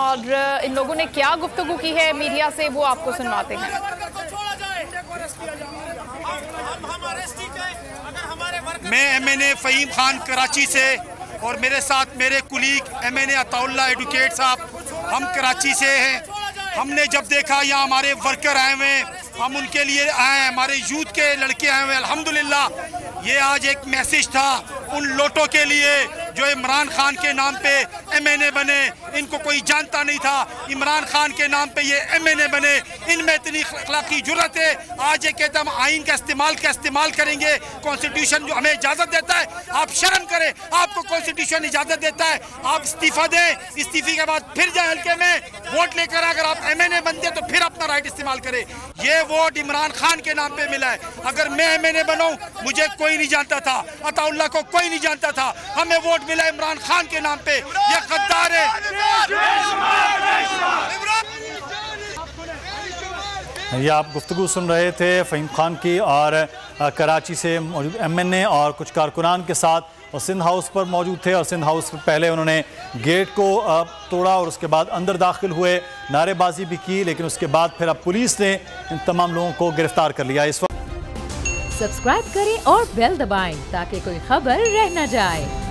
और इन लोगों ने क्या गुफ्तगू की है मीडिया से वो आपको सुनवाते हैं। मैं MNA फ़हीम खान कराची से और मेरे साथ मेरे कुलीग MNA अताउल्ला एडवोकेट साहब, हम कराची से हैं। हमने जब देखा यहाँ हमारे वर्कर आए हुए हैं, हम उनके लिए आए हैं, हमारे यूथ के लड़के आए हुए हैं। अल्हम्दुलिल्लाह ये आज एक मैसेज था उन लोटों के लिए जो इमरान खान के नाम पे MNA बने। इनको कोई जानता नहीं था, इमरान खान के नाम पे ये MNA बने। इनमें इतनी अखलाकी जुर्रत है। आज ये कहता हम आइन का इस्तेमाल करेंगे। कॉन्स्टिट्यूशन जो हमें इजाज़त देता है, आप शर्म करें, आपको कॉन्स्टिट्यूशन इजाज़त देता है, आप इस्तीफा दें, इस्तीफे के बाद फिर जाए हल्के में वोट लेकर। अगर आप MNA बनते तो फिर अपना राइट इस्तेमाल करें। ये वोट इमरान खान के नाम पे मिला है। अगर मैं MNA बनाऊं, मुझे कोई नहीं जानता था, अताउल्ला को कोई नहीं जानता था, हमें वोट मिला इमरान खान के नाम पे। ये गद्दार है। ये आप गुफ्तगू सुन रहे थे फ़हीम खान की और कराची से मौजूद MNA और कुछ कारकुनान के साथ, और सिंध हाउस पर मौजूद थे। और सिंध हाउस पर पहले उन्होंने गेट को तोड़ा और उसके बाद अंदर दाखिल हुए, नारेबाजी भी की, लेकिन उसके बाद फिर अब पुलिस ने इन तमाम लोगों को गिरफ्तार कर लिया। इस वक्त सब्सक्राइब करें और बेल दबाएं ताकि कोई खबर रह न जाए।